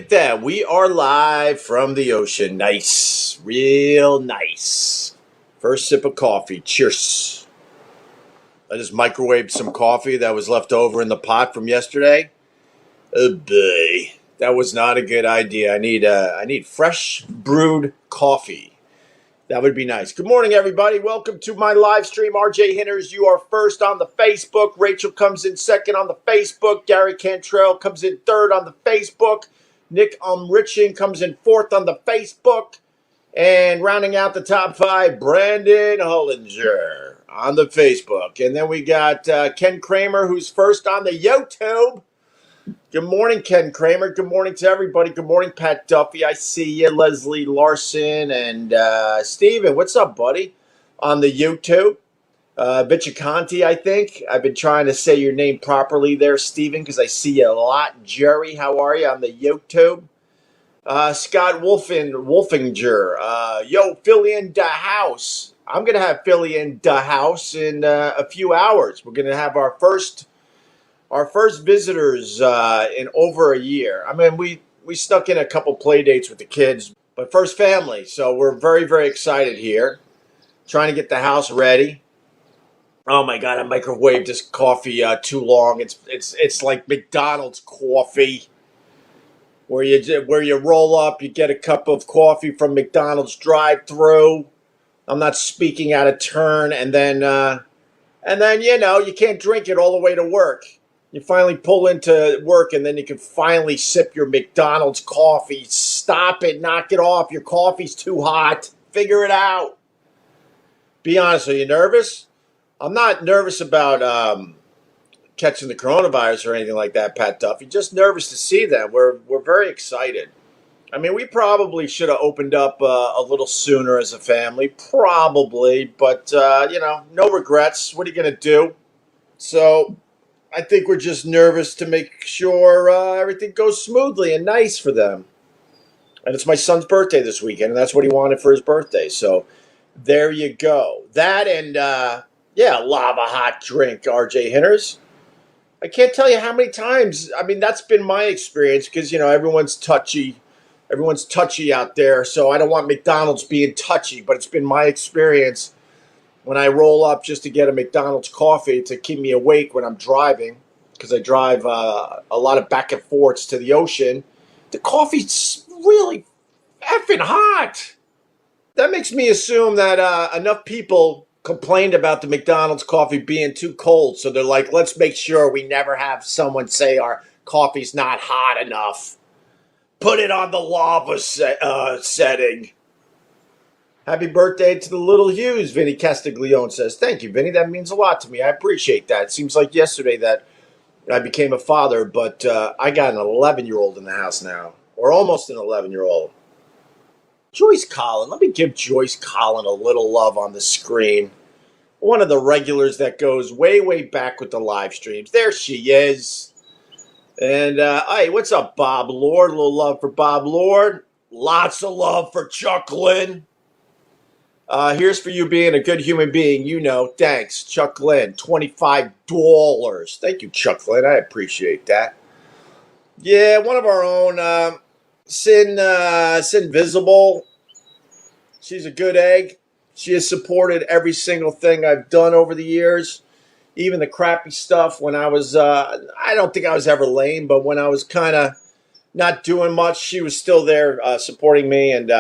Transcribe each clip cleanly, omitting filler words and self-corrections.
at that. We are live from the ocean. Nice. Real nice. First sip of coffee. Cheers. I just microwaved some coffee that was left over in the pot from yesterday. Oh boy. That was not a good idea. I need fresh brewed coffee. That would be nice. Good morning, everybody. Welcome to my live stream. RJ Hinners, you are first on the Facebook. Rachel comes in second on the Facebook. Gary Cantrell comes in third on the Facebook. Nick Umrichen comes in fourth on the Facebook. And rounding out the top five, Brandon Hollinger on the Facebook. And then we got Ken Kramer, who's first on the YouTube. Good morning, Ken Kramer. Good morning to everybody. Good morning, Pat Duffy. I see you. Leslie Larson and Steven. What's up, buddy? On the YouTube. Vichicanti, I think. I've been trying to say your name properly there, Steven, because I see you a lot. Jerry, how are you on the YouTube? Scott Wolfinger. Yo, Philly in the house. I'm going to have Philly in the house in a few hours. We're going to have our first visitors in over a year. I mean, we snuck in a couple play dates with the kids, but first family. So we're very, very excited here. Trying to get the house ready. Oh my God, I microwaved this coffee too long. It's like McDonald's coffee, where you roll up, you get a cup of coffee from McDonald's drive-through. I'm not speaking out of turn, and then you can't drink it all the way to work. You finally pull into work, and then you can finally sip your McDonald's coffee. Stop it. Knock it off. Your coffee's too hot. Figure it out. Be honest. Are you nervous? I'm not nervous about catching the coronavirus or anything like that, Pat Duffy. Just nervous to see them. We're very excited. I mean, we probably should have opened up a little sooner as a family. Probably. But, no regrets. What are you going to do? So I think we're just nervous to make sure everything goes smoothly and nice for them. And it's my son's birthday this weekend, and that's what he wanted for his birthday. So there you go. That and, lava hot drink, RJ Hinners. I can't tell you how many times. I mean, that's been my experience because, everyone's touchy. Everyone's touchy out there. So I don't want McDonald's being touchy, but it's been my experience when I roll up just to get a McDonald's coffee to keep me awake when I'm driving, because I drive a lot of back and forths to the ocean, the coffee's really effing hot. That makes me assume that enough people complained about the McDonald's coffee being too cold, so they're like, let's make sure we never have someone say our coffee's not hot enough. Put it on the lava setting. Happy birthday to the little Hughes, Vinny Castiglione says. Thank you, Vinny. That means a lot to me. I appreciate that. It seems like yesterday that I became a father, but I got an 11-year-old in the house now, or almost an 11-year-old. Joyce Collin. Let me give Joyce Collin a little love on the screen. One of the regulars that goes way, way back with the live streams. There she is. And, hey, what's up, Bob Lord? A little love for Bob Lord. Lots of love for Chuck Lynn. Here's for you being a good human being. Thanks, Chuck Lynn. $25. Thank you, Chuck Lynn. I appreciate that. Yeah, one of our own, Sin Visible. She's a good egg. She has supported every single thing I've done over the years. Even the crappy stuff when I was, I don't think I was ever lame, but when I was kind of not doing much, she was still there supporting me. And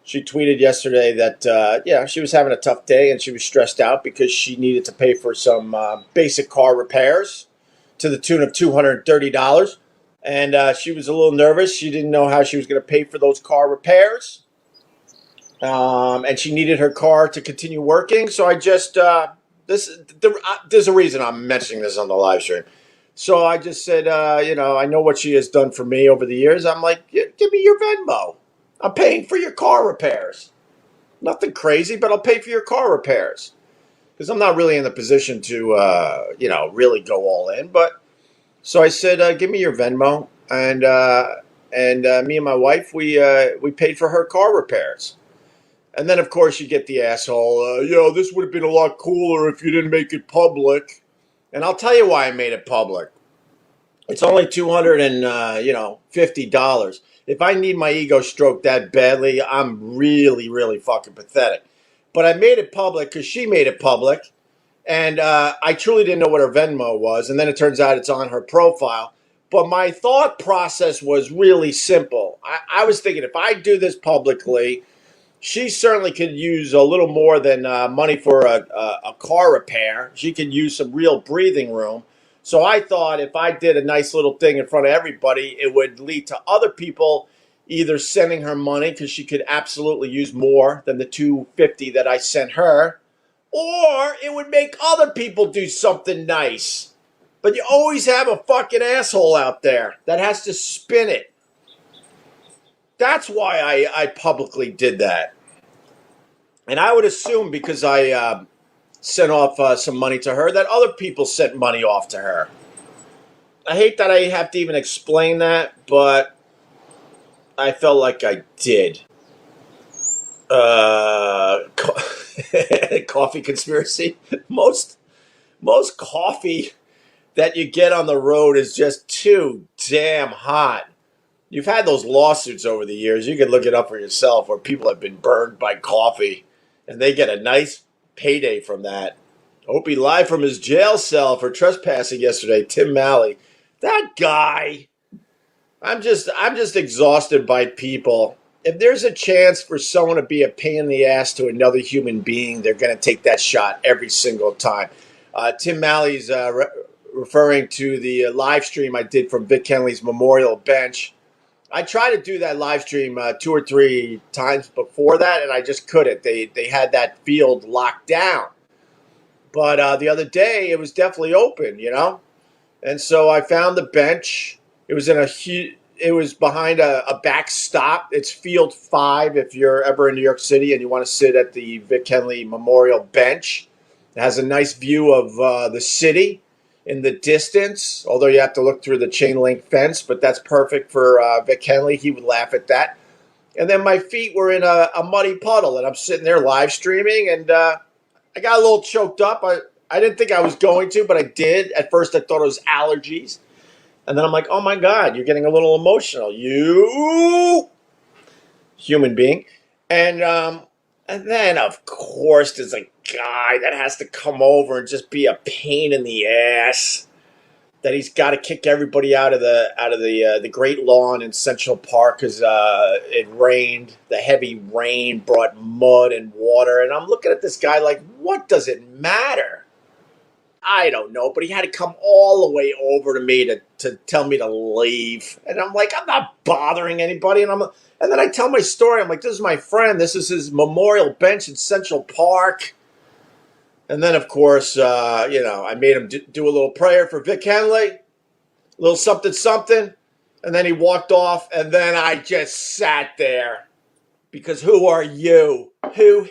she tweeted yesterday that, she was having a tough day and she was stressed out because she needed to pay for some basic car repairs to the tune of $230. And she was a little nervous. She didn't know how she was going to pay for those car repairs. And she needed her car to continue working. So I just... there's a reason I'm mentioning this on the live stream. So I just said, I know what she has done for me over the years. I'm like, give me your Venmo. I'm paying for your car repairs. Nothing crazy, but I'll pay for your car repairs. Because I'm not really in the position to, really go all in. But so I said, give me your Venmo. And me and my wife, we paid for her car repairs. And then, of course, you get the asshole, this would have been a lot cooler if you didn't make it public. And I'll tell you why I made it public. It's only $250. If I need my ego stroked that badly, I'm really, really fucking pathetic. But I made it public because she made it public, and I truly didn't know what her Venmo was, and then it turns out it's on her profile. But my thought process was really simple. I was thinking if I do this publicly, she certainly could use a little more than money for a car repair. She could use some real breathing room. So I thought if I did a nice little thing in front of everybody, it would lead to other people either sending her money because she could absolutely use more than the 250 that I sent her, or it would make other people do something nice. But you always have a fucking asshole out there that has to spin it. That's why I publicly did that. And I would assume because I sent off some money to her that other people sent money off to her. I hate that I have to even explain that, but I felt like I did. Coffee conspiracy. Most coffee that you get on the road is just too damn hot. You've had those lawsuits over the years. You can look it up for yourself where people have been burned by coffee and they get a nice payday from that. Opie live from his jail cell for trespassing yesterday. Tim Malley. That guy. I'm just exhausted by people. If there's a chance for someone to be a pain in the ass to another human being, they're going to take that shot every single time. Tim Malley's referring to the live stream I did from Vic Henley's Memorial Bench. I tried to do that live stream 2 or 3 times before that, and I just couldn't. They had that field locked down. But the other day, it was definitely open, you know? And so I found the bench. It was it was behind a backstop. It's field 5 if you're ever in New York City and you want to sit at the Vic Henley Memorial Bench. It has a nice view of the city in the distance, although you have to look through the chain link fence, but that's perfect for Vic Henley. He would laugh at that. And then my feet were in a muddy puddle, and I'm sitting there live streaming, and I got a little choked up. I didn't think I was going to, but I did. At first, I thought it was allergies. And then I'm like, oh, my God, you're getting a little emotional. You human being. And then, of course, there's a guy that has to come over and just be a pain in the ass. That he's got to kick everybody out of the great lawn in Central Park because it rained. The heavy rain brought mud and water, and I'm looking at this guy like, what does it matter? I don't know, but he had to come all the way over to me to tell me to leave, and I'm like, I'm not bothering anybody, and then I tell my story. I'm like, this is my friend. This is his memorial bench in Central Park. And then, of course, I made him do a little prayer for Vic Henley, a little something, something. And then he walked off, and then I just sat there. Because who are you? Who?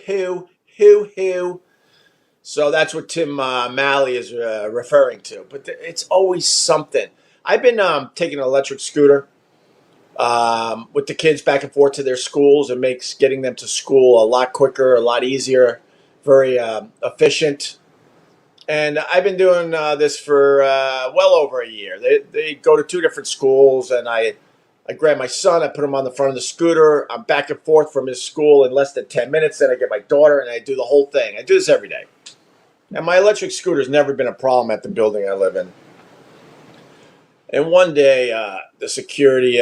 So that's what Tim Malley is referring to. But it's always something. I've been taking an electric scooter with the kids back and forth to their schools. It makes getting them to school a lot quicker, a lot easier. Very efficient. And I've been doing this for well over a year. They go to 2 different schools, and I grab my son, I put him on the front of the scooter. I'm back and forth from his school in less than 10 minutes. Then I get my daughter, and I do the whole thing. I do this every day. And my electric scooter's never been a problem at the building I live in. And one day, the security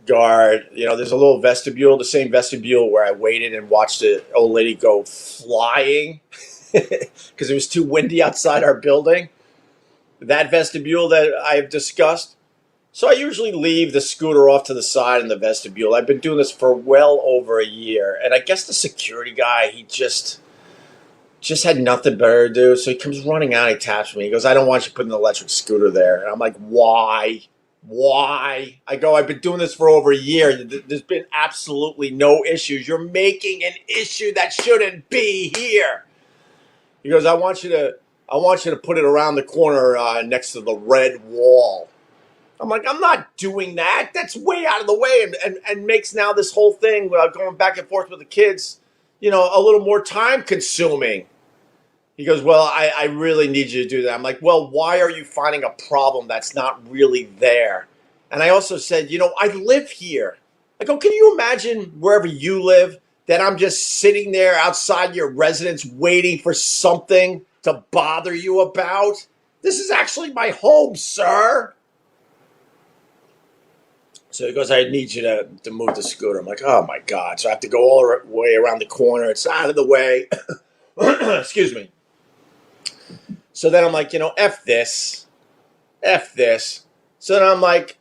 guard, there's a little vestibule, the same vestibule where I waited and watched the old lady go flying because it was too windy outside our building. That vestibule that I've discussed. So I usually leave the scooter off to the side in the vestibule. I've been doing this for well over a year. And I guess the security guy, he just had nothing better to do. So he comes running out, he taps me. He goes, I don't want you putting an electric scooter there. And I'm like, why? Why? I go, I've been doing this for over a year. There's been absolutely no issues. You're making an issue that shouldn't be here. He goes, I want you to put it around the corner next to the red wall. I'm like, I'm not doing that. That's way out of the way and makes now this whole thing going back and forth with the kids, a little more time consuming. He goes, well, I really need you to do that. I'm like, well, why are you finding a problem that's not really there? And I also said, I live here. I go, can you imagine wherever you live that I'm just sitting there outside your residence waiting for something to bother you about? This is actually my home, sir. So he goes, I need you to move the scooter. I'm like, oh my God. So I have to go all the way around the corner. It's out of the way. Excuse me. So then I'm like, F this. F this. So then I'm like,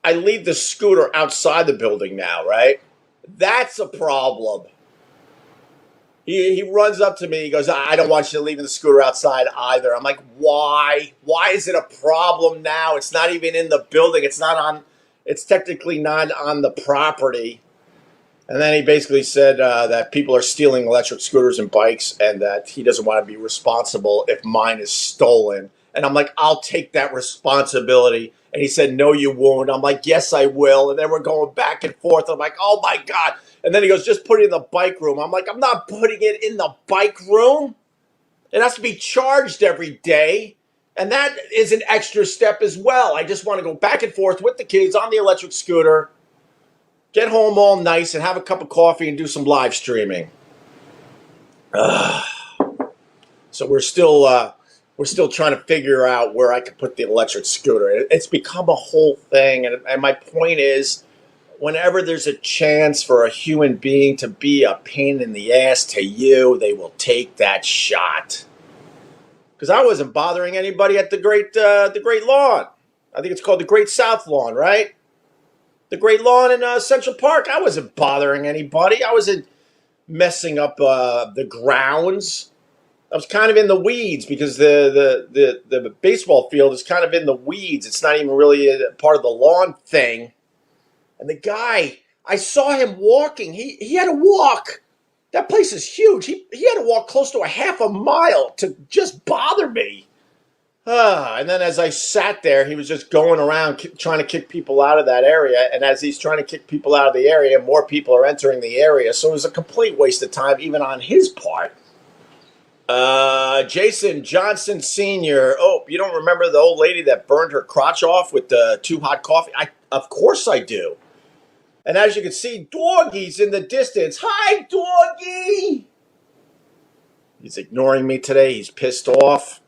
I leave the scooter outside the building now, right? That's a problem. He runs up to me. He goes, I don't want you to leave the scooter outside either. I'm like, why? Why is it a problem now? It's not even in the building. It's technically not on the property. And then he basically said that people are stealing electric scooters and bikes and that he doesn't want to be responsible if mine is stolen. And I'm like, I'll take that responsibility. And he said, no, you won't. I'm like, yes, I will. And then we're going back and forth. I'm like, oh, my God. And then he goes, just put it in the bike room. I'm like, I'm not putting it in the bike room. It has to be charged every day. And that is an extra step as well. I just want to go back and forth with the kids on the electric scooter, get home all nice and have a cup of coffee and do some live streaming. So we're still trying to figure out where I can put the electric scooter. It's become a whole thing. And my point is, whenever there's a chance for a human being to be a pain in the ass to you, they will take that shot. Because I wasn't bothering anybody at the Great Lawn. I think it's called the Great South Lawn, right? The Great Lawn in Central Park. I wasn't bothering anybody. I wasn't messing up the grounds. I was kind of in the weeds because the baseball field is kind of in the weeds. It's not even really a part of the lawn thing. And the guy, I saw him walking. He had to walk. That place is huge. He had to walk close to a half a mile to just bother me. And then as I sat there, he was just going around trying to kick people out of that area. And as he's trying to kick people out of the area, more people are entering the area. So it was a complete waste of time, even on his part. Jason Johnson Sr. Oh, you don't remember the old lady that burned her crotch off with the too hot coffee? Of course I do. And as you can see, Doggy's in the distance. Hi, Doggy! He's ignoring me today. He's pissed off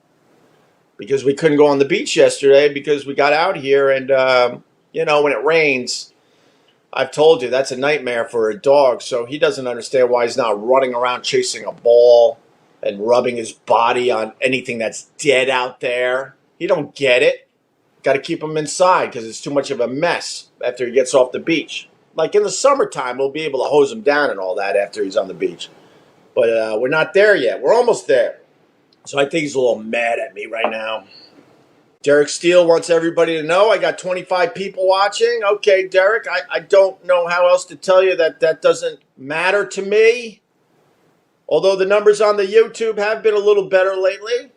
because we couldn't go on the beach yesterday because we got out here and, when it rains, I've told you that's a nightmare for a dog. So he doesn't understand why he's not running around chasing a ball and rubbing his body on anything that's dead out there. He don't get it. Got to keep him inside because it's too much of a mess after he gets off the beach. Like in the summertime, we'll be able to hose him down and all that after he's on the beach. But we're not there yet. We're almost there. So I think he's a little mad at me right now. Derek Steele wants everybody to know I got 25 people watching. Okay, Derek, I don't know how else to tell you that doesn't matter to me. Although the numbers on the YouTube have been a little better lately.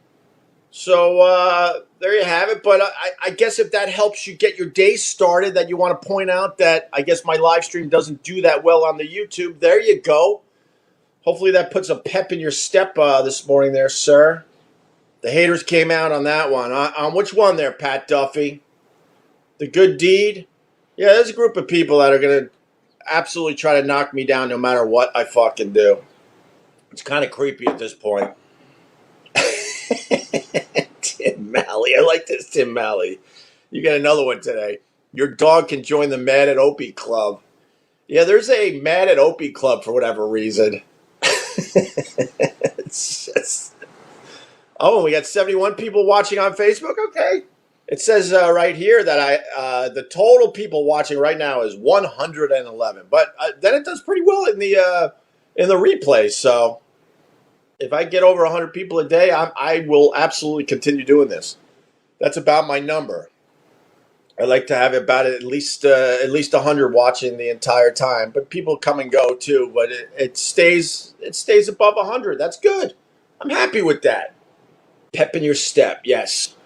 So there you have it. But I guess if that helps you get your day started, that you want to point out that I guess my live stream doesn't do that well on the YouTube, there you go. Hopefully that puts a pep in your step this morning there, sir. The haters came out on that one. On which one there, Pat Duffy? The good deed? Yeah, there's a group of people that are going to absolutely try to knock me down no matter what I fucking do. It's kind of creepy at this point. Tim Malley. I like this, Tim Malley. You got another one today. Your dog can join the Mad at Opie Club. Yeah, there's a Mad at Opie Club for whatever reason. It's just... Oh, we got 71 people watching on Facebook? Okay. It says right here that the total people watching right now is 111. But then it does pretty well in the replay. So if I get over 100 people a day, I will absolutely continue doing this. That's about my number. I like to have about at least 100 watching the entire time. But people come and go too. But it stays above 100. That's good. I'm happy with that. Pep in your step, yes.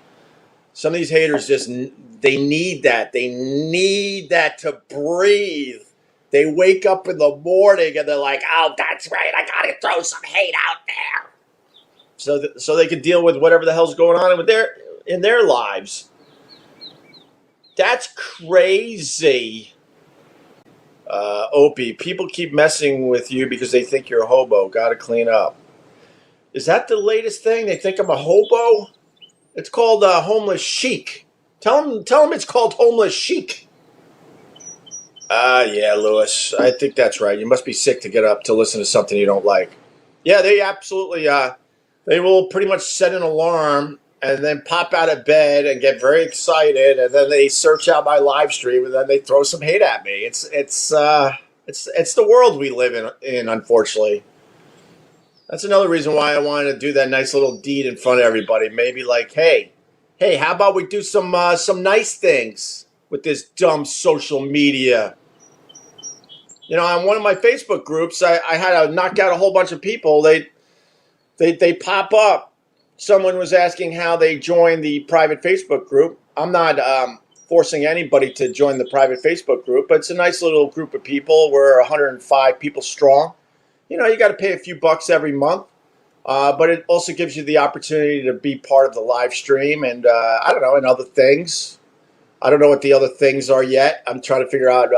Some of these haters they need that. They need that to breathe. They wake up in the morning and they're like, oh, that's right. I got to throw some hate out there. so they could deal with whatever the hell's going on in their lives. That's crazy. Opie, people keep messing with you because they think you're a hobo. Got to clean up. Is that the latest thing? They think I'm a hobo? It's called homeless chic. Tell them it's called homeless chic. Yeah, Lewis. I think that's right. You must be sick to get up to listen to something you don't like. Yeah, they absolutely, they will pretty much set an alarm and then pop out of bed and get very excited, and then they search out my live stream and then they throw some hate at me. It's the world we live in, unfortunately. That's another reason why I wanted to do that nice little deed in front of everybody. Maybe like, hey, how about we do some nice things with this dumb social media? You know, on one of my Facebook groups, I had to knock out a whole bunch of people. They pop up. Someone was asking how they joined the private Facebook group. I'm not forcing anybody to join the private Facebook group, but it's a nice little group of people. We're 105 people strong. You know, you got to pay a few bucks every month, but it also gives you the opportunity to be part of the live stream and, I don't know, and other things. I don't know what the other things are yet. I'm trying to figure out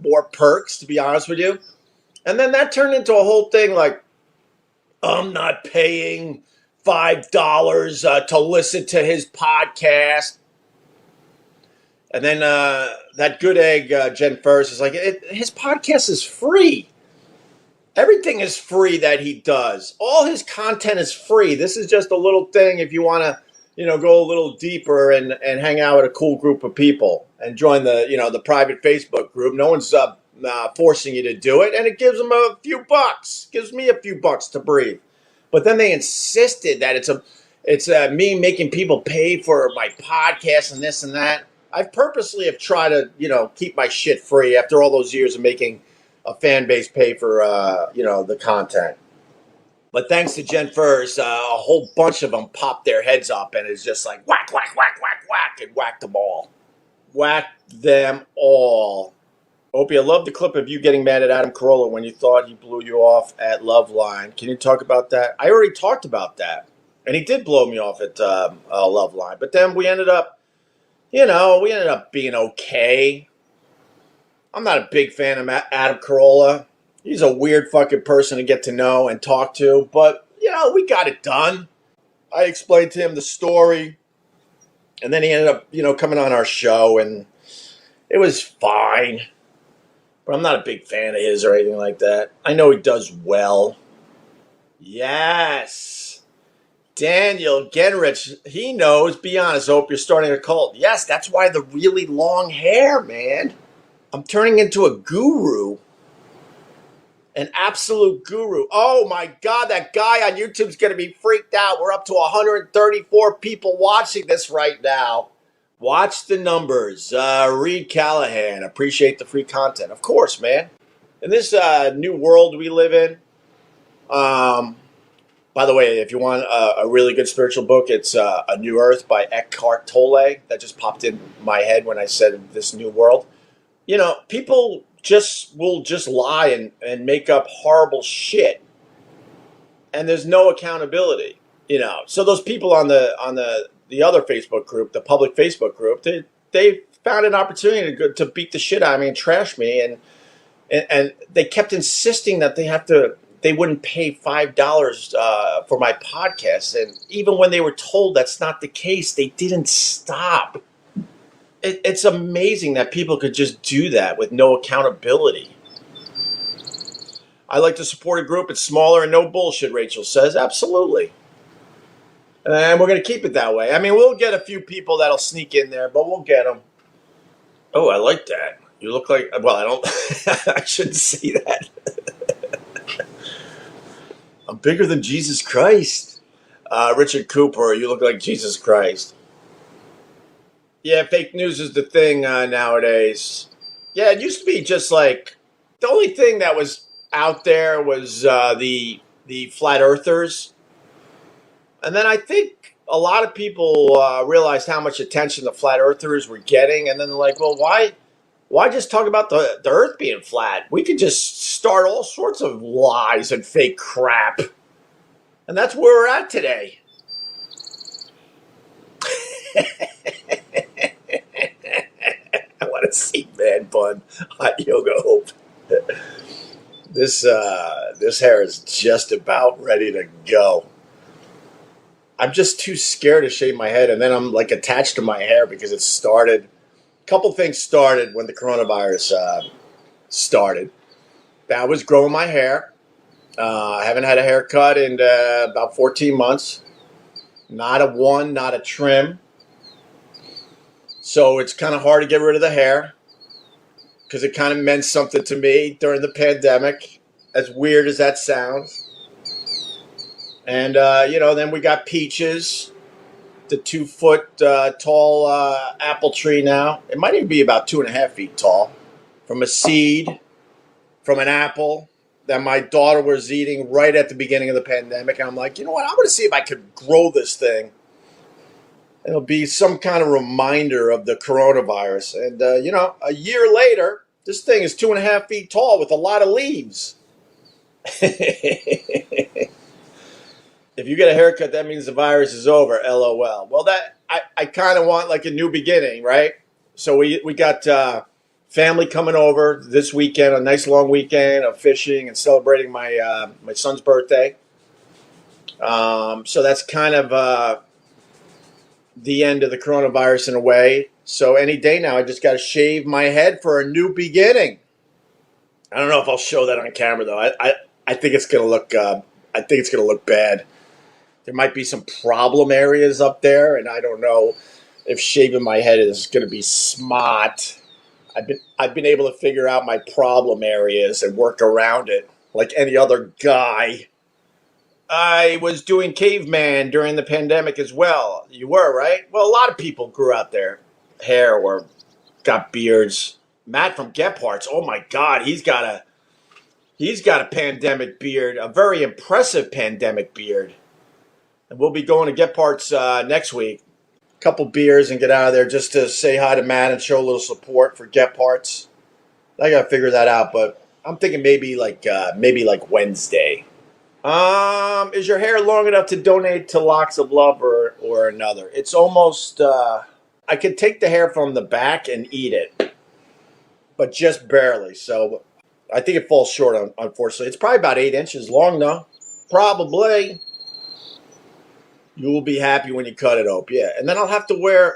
more perks, to be honest with you. And then that turned into a whole thing like, I'm not paying $5 to listen to his podcast. And then that good egg, Jen Ferris, is like, his podcast is free. Everything is free that he does. All his content is free. This is just a little thing if you want to, you know, go a little deeper and hang out with a cool group of people and join the private Facebook group. No one's forcing you to do it, and it gives them a few bucks. Gives me a few bucks to breathe. But then they insisted that it's me making people pay for my podcast and this and that. I purposely have tried to, you know, keep my shit free after all those years of making a fan base pay for, the content. But thanks to Jen Furs, a whole bunch of them popped their heads up and it's just like whack, whack, whack, whack, whack, and whack them all. Whack them all. Opie, I love the clip of you getting mad at Adam Carolla when you thought he blew you off at Loveline. Can you talk about that? I already talked about that. And he did blow me off at Loveline. But then we ended up being okay. I'm not a big fan of Adam Carolla. He's a weird fucking person to get to know and talk to. But, you know, we got it done. I explained to him the story. And then he ended up, you know, coming on our show. And it was fine. But I'm not a big fan of his or anything like that. I know he does well. Yes. Daniel Genrich, he knows. Be honest, Hope, you're starting a cult. Yes, that's why the really long hair, man. I'm turning into a guru. An absolute guru. Oh my God, that guy on YouTube's going to be freaked out. We're up to 134 people watching this right now. Watch the numbers. Reed Callahan, appreciate the free content. Of course, man. In this new world we live in, by the way, if you want a really good spiritual book, it's A New Earth by Eckhart Tolle. That just popped in my head when I said this new world. You know, people will just lie and make up horrible shit. And there's no accountability, you know. So those people on the other Facebook group, the public Facebook group, they found an opportunity to beat the shit out of me and trash me, and they kept insisting that they wouldn't pay $5 for my podcast, and even when they were told that's not the case, they didn't stop. It's amazing that people could just do that with no accountability. I like to support a group. It's smaller and no bullshit, Rachel says. Absolutely. And we're going to keep it that way. I mean, we'll get a few people that'll sneak in there, but we'll get them. Oh, I like that. You look like, well, I don't, I shouldn't say that. I'm bigger than Jesus Christ. Richard Cooper, you look like Jesus Christ. Yeah, fake news is the thing nowadays. Yeah, it used to be just like, the only thing that was out there was the flat earthers. And then I think a lot of people realized how much attention the flat earthers were getting. And then they're like, well, why just talk about the earth being flat? We could just start all sorts of lies and fake crap. And that's where we're at today. I want to see Man Bun Hot Yoga Hope. This hair is just about ready to go. I'm just too scared to shave my head, and then I'm like attached to my hair because it started. A couple things started when the coronavirus started. That was growing my hair. I haven't had a haircut in about 14 months. Not a one, not a trim. So it's kind of hard to get rid of the hair because it kind of meant something to me during the pandemic, as weird as that sounds. And, then we got Peaches, the 2-foot tall apple tree now. It might even be about 2.5 feet tall, from a seed, from an apple that my daughter was eating right at the beginning of the pandemic. And I'm like, you know what? I'm going to see if I could grow this thing. It'll be some kind of reminder of the coronavirus. And, a year later, this thing is 2.5 feet tall with a lot of leaves. If you get a haircut, that means the virus is over, LOL. Well, I kind of want like a new beginning, right? So we got family coming over this weekend, a nice long weekend of fishing and celebrating my son's birthday. So that's kind of the end of the coronavirus in a way. So any day now, I just got to shave my head for a new beginning. I don't know if I'll show that on camera though. I think it's gonna look. I think it's gonna look bad. There might be some problem areas up there, and I don't know if shaving my head is going to be smart. I've been able to figure out my problem areas and work around it like any other guy. I was doing caveman during the pandemic as well. You were, right? Well, a lot of people grew out their hair or got beards. Matt from Gephardt's, oh my God, he's got a pandemic beard, a very impressive pandemic beard. And we'll be going to Gephardt's next week. A couple beers and get out of there just to say hi to Matt and show a little support for Gephardt's. I got to figure that out, but I'm thinking maybe like Wednesday. Is your hair long enough to donate to Locks of Love or another? It's almost, I could take the hair from the back and eat it, but just barely. So I think it falls short, unfortunately. It's probably about 8 inches long, though. Probably. You will be happy when you cut it, Opie. Yeah, and then I'll have to wear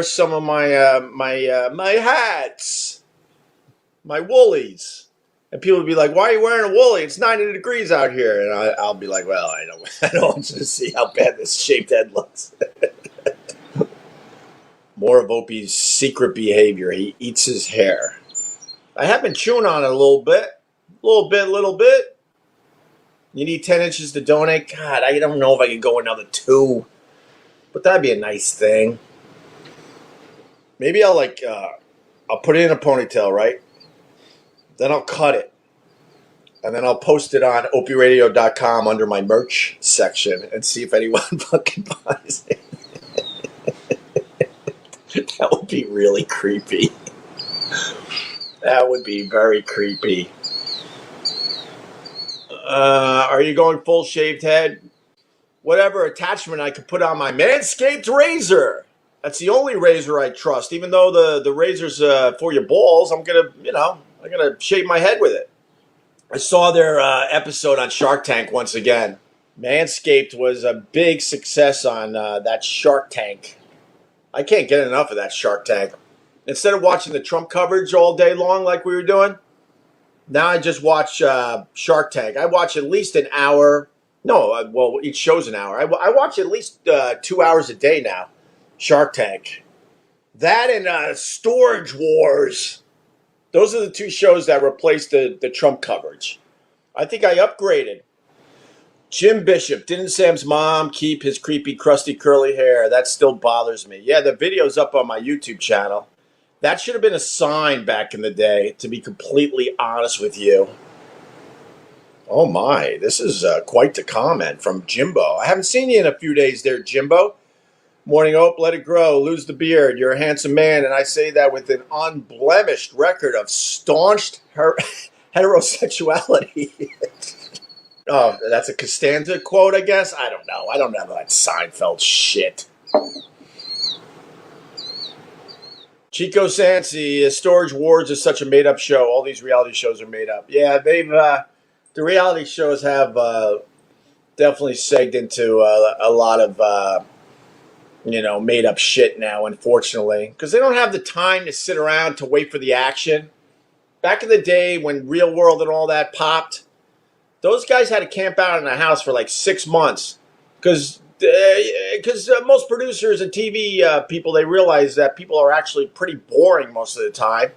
some of my my hats, my woolies, and people will be like, "Why are you wearing a woolly? It's 90 degrees out here." And I'll be like, "Well, I don't want you to see how bad this shaved head looks." More of Opie's secret behavior. He eats his hair. I have been chewing on it a little bit. You need 10 inches to donate? God, I don't know if I can go another 2. But that'd be a nice thing. Maybe I'll put it in a ponytail, right? Then I'll cut it. And then I'll post it on opieradio.com under my merch section and see if anyone fucking buys it. That would be really creepy. That would be very creepy. Are you going full shaved head? Whatever attachment I could put on my Manscaped razor. That's the only razor I trust. Even though the razor's for your balls, I'm gonna shave my head with it. I saw their episode on Shark Tank once again. Manscaped was a big success on that Shark Tank. I can't get enough of that Shark Tank. Instead of watching the Trump coverage all day long like we were doing, now I just watch Shark Tank. I watch at least an hour. No, well, each show's an hour. I watch at least 2 hours a day now. Shark Tank. That and Storage Wars. Those are the 2 shows that replaced the Trump coverage. I think I upgraded. Jim Bishop, didn't Sam's mom keep his creepy, crusty, curly hair? That still bothers me. Yeah, the video's up on my YouTube channel. That should have been a sign back in the day, to be completely honest with you. Oh my, this is quite the comment from Jimbo. I haven't seen you in a few days there, Jimbo. Morning, Ope, let it grow, lose the beard. You're a handsome man, and I say that with an unblemished record of staunch heterosexuality. Oh, that's a Costanza quote, I guess. I don't know. I don't know that Seinfeld shit. Chico Sansi, Storage Wars is such a made-up show. All these reality shows are made up. Yeah, the reality shows have definitely segged into a lot of made up shit now, unfortunately, because they don't have the time to sit around to wait for the action. Back in the day when Real World and all that popped, those guys had to camp out in a house for like 6 months because most producers and TV people, they realize that people are actually pretty boring most of the time.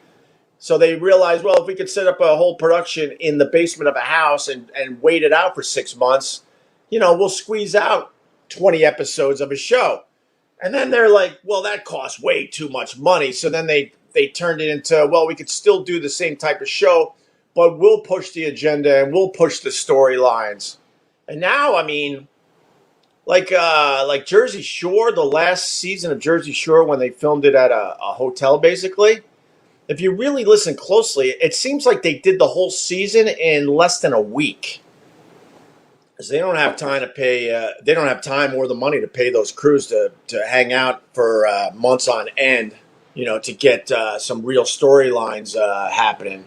So they realized, well, if we could set up a whole production in the basement of a house and wait it out for 6 months, we'll squeeze out 20 episodes of a show. And then they're like, well, that costs way too much money. So then they turned it into, well, we could still do the same type of show, but we'll push the agenda and we'll push the storylines. And now, I mean, like Jersey Shore, the last season of Jersey Shore when they filmed it at a hotel, basically. If you really listen closely, it seems like they did the whole season in less than a week. Because they don't have time to pay. They don't have time or the money to pay those crews to hang out for months on end. To get some real storylines happening.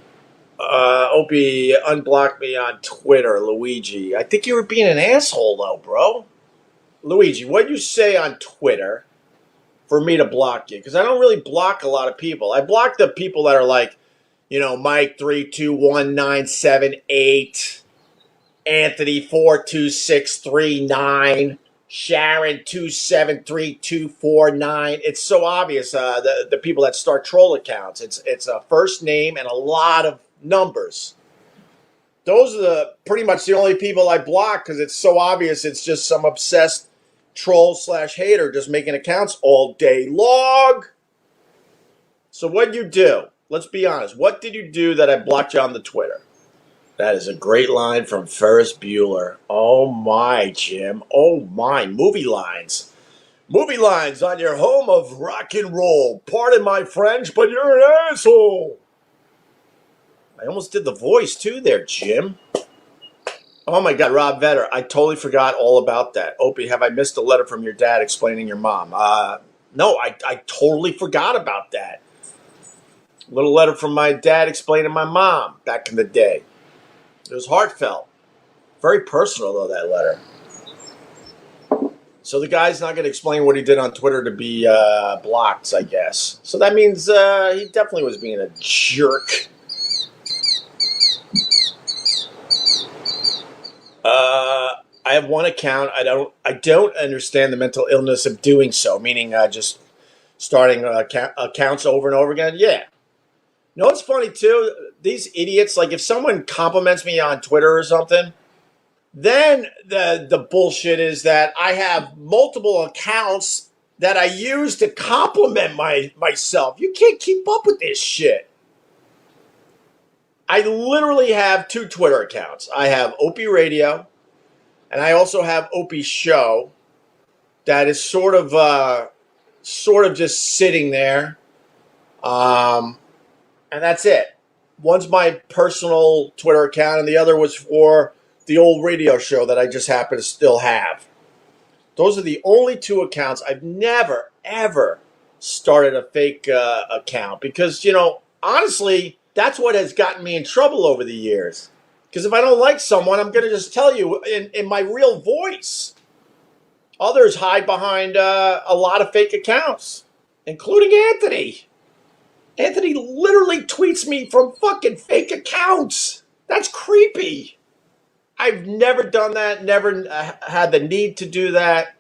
Opie unblocked me on Twitter, Luigi. I think you were being an asshole, though, bro. Luigi, what'd you say on Twitter for me to block you? Because I don't really block a lot of people. I block the people that are like, Mike 3219788, Anthony 42639, Sharon 273249. It's so obvious. The people that start troll accounts. It's a first name and a lot of numbers. Those are pretty much the only people I block because it's so obvious. It's just some obsessed troll/hater just making accounts all day long. So what'd you do? Let's be honest. What did you do that I blocked you on the Twitter? That is a great line from Ferris Bueller. Oh my, Jim. Oh my. Movie lines. Movie lines on your home of rock and roll. Pardon my French, but you're an asshole. I almost did the voice too there, Jim. Oh my God, Rob Vetter. I totally forgot all about that. Opie, have I missed a letter from your dad explaining your mom? No, I totally forgot about that. Little letter from my dad explaining my mom back in the day. It was heartfelt. Very personal, though, that letter. So the guy's not going to explain what he did on Twitter to be blocked, I guess. So that means he definitely was being a jerk. I have one account. I don't understand the mental illness of doing so, meaning just starting accounts over and over again. Yeah. You know what's funny too? These idiots, like if someone compliments me on Twitter or something, then the bullshit is that I have multiple accounts that I use to compliment myself. You can't keep up with this shit. I literally have 2 Twitter accounts. I have Opie Radio, and I also have Opie Show. That is sort of just sitting there, and that's it. One's my personal Twitter account, and the other was for the old radio show that I just happen to still have. Those are the only 2 accounts. I've never, ever started a fake account because, honestly, that's what has gotten me in trouble over the years. Because if I don't like someone, I'm going to just tell you in my real voice. Others hide behind a lot of fake accounts, including Anthony. Anthony literally tweets me from fucking fake accounts. That's creepy. I've never done that, never had the need to do that.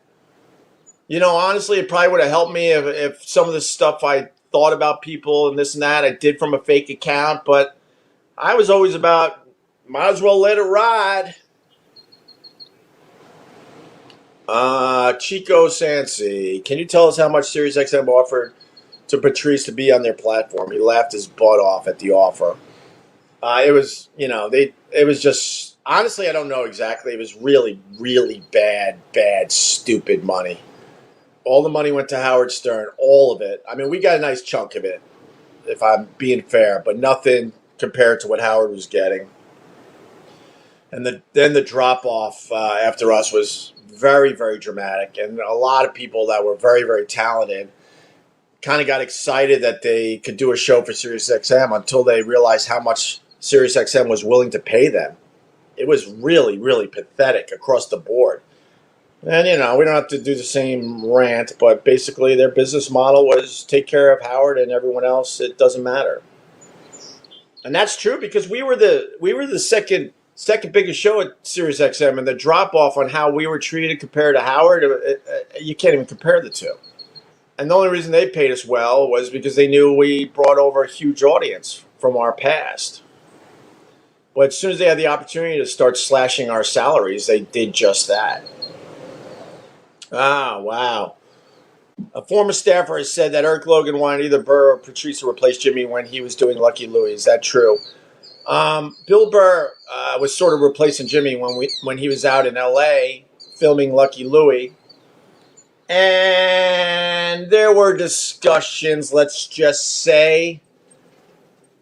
Honestly, it probably would have helped me if some of the stuff I thought about people and this and that I did from a fake account, but I was always about, might as well let it ride. Chico Sansi, can you tell us how much SiriusXM offered to Patrice to be on their platform? He laughed his butt off at the offer. It was, it was just, honestly, I don't know exactly. It was really, really bad, stupid money. All the money went to Howard Stern, all of it. I mean, we got a nice chunk of it, if I'm being fair, but nothing compared to what Howard was getting. And then the drop off after us was very, very dramatic. And a lot of people that were very, very talented kind of got excited that they could do a show for SiriusXM until they realized how much SiriusXM was willing to pay them. It was really, really pathetic across the board. And, we don't have to do the same rant, but basically their business model was take care of Howard and everyone else. It doesn't matter. And that's true because we were the second biggest show at SiriusXM, and the drop-off on how we were treated compared to Howard, you can't even compare the two. And the only reason they paid us well was because they knew we brought over a huge audience from our past. But as soon as they had the opportunity to start slashing our salaries, they did just that. Ah, wow. A former staffer has said that Eric Logan wanted either Burr or Patrice to replace Jimmy when he was doing Lucky Louie. Is that true? Bill Burr was sort of replacing Jimmy when he was out in L.A. filming Lucky Louie. And there were discussions, let's just say,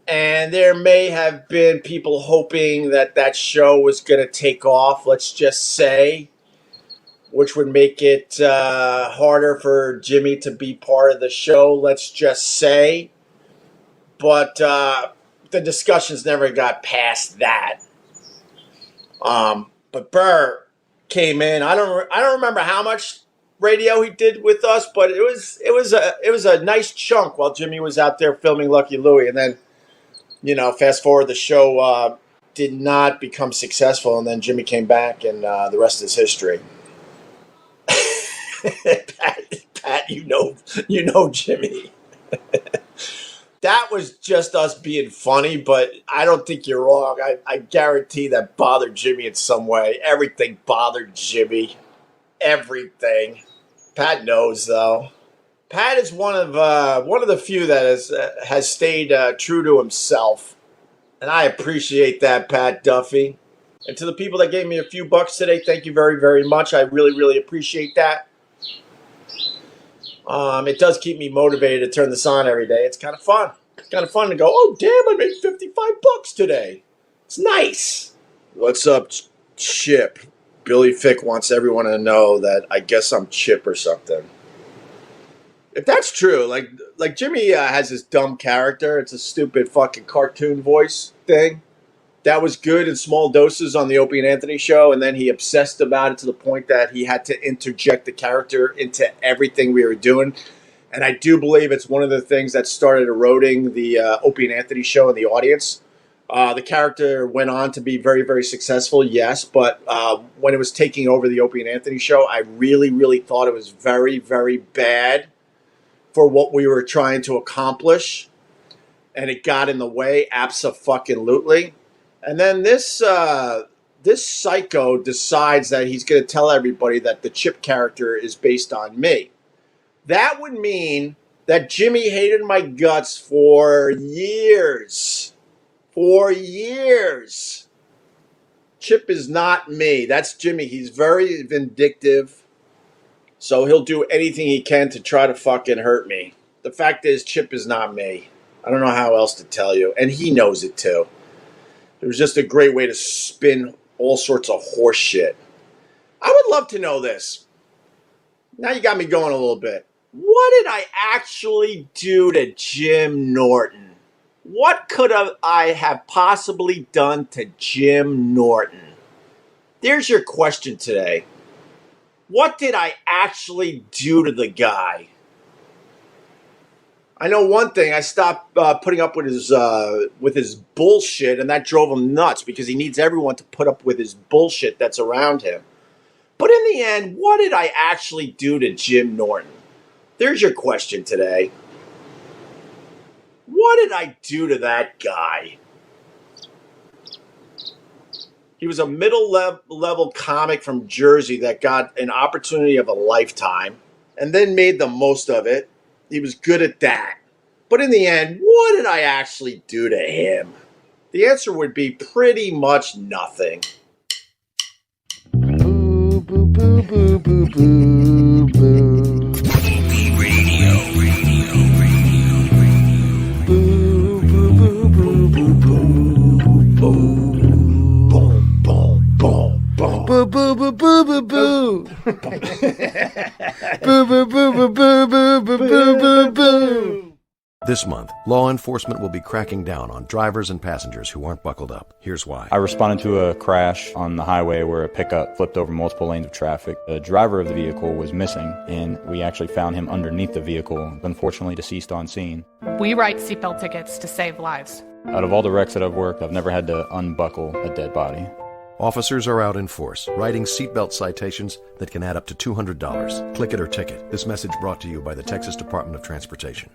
and there may have been people hoping that show was going to take off, let's just say, which would make it harder for Jimmy to be part of the show, let's just say. But the discussions never got past that. But Burr came in. I don't remember how much radio he did with us, but it was a nice chunk while Jimmy was out there filming Lucky Louie. And then, fast forward, the show did not become successful, and then Jimmy came back, and the rest is history. Pat, you know Jimmy. That was just us being funny, but I don't think you're wrong. I guarantee that bothered Jimmy in some way. Everything bothered Jimmy. Everything. Pat knows, though. Pat is one of the few that has stayed true to himself, and I appreciate that, Pat Duffy. And to the people that gave me a few bucks today, thank you very, very much. I really, really appreciate that. It does keep me motivated to turn this on every day. It's kind of fun. It's kind of fun to go, oh, damn, I made 55 bucks today. It's nice. What's up, Chip? Billy Fick wants everyone to know that I guess I'm Chip or something. If that's true, like Jimmy has this dumb character. It's a stupid fucking cartoon voice thing. That was good in small doses on the Opie and Anthony show, and then he obsessed about it to the point that he had to interject the character into everything we were doing. And I do believe it's one of the things that started eroding the Opie and Anthony show in the audience. The character went on to be very, very successful, yes, but when it was taking over the Opie and Anthony show, I really, really thought it was very, very bad for what we were trying to accomplish, and it got in the way, abso-fucking-lutely. And then this psycho decides that he's going to tell everybody that the Chip character is based on me. That would mean that Jimmy hated my guts for years. For years. Chip is not me. That's Jimmy. He's very vindictive. So he'll do anything he can to try to fucking hurt me. The fact is, Chip is not me. I don't know how else to tell you. And he knows it too. It was just a great way to spin all sorts of horse shit. I would love to know this. Now you got me going a little bit. What did I actually do to Jim Norton? What could I have possibly done to Jim Norton? There's your question today. What did I actually do to the guy? I know one thing. I stopped putting up with his bullshit, and that drove him nuts because he needs everyone to put up with his bullshit that's around him. But in the end, what did I actually do to Jim Norton? There's your question today. What did I do to that guy? He was a middle-level comic from Jersey that got an opportunity of a lifetime and then made the most of it. He was good at that. But in the end, what did I actually do to him? The answer would be pretty much nothing. Boo, boo, boo, boo, boo, boo, boo. Radio. Boo, boo, boo, boo, boo, boo. Boom, boom. Boo boo boo boo boo boo. Boo boo boo boo boo boo boo boo boo boo. This month, law enforcement will be cracking down on drivers and passengers who aren't buckled up. Here's why. I responded to a crash on the highway where a pickup flipped over multiple lanes of traffic. The driver of the vehicle was missing, and we actually found him underneath the vehicle, unfortunately deceased on scene. We write seatbelt tickets to save lives. Out of all the wrecks that I've worked, I've never had to unbuckle a dead body. Officers are out in force, writing seatbelt citations that can add up to $200. Click it or ticket. This message brought to you by the Texas Department of Transportation.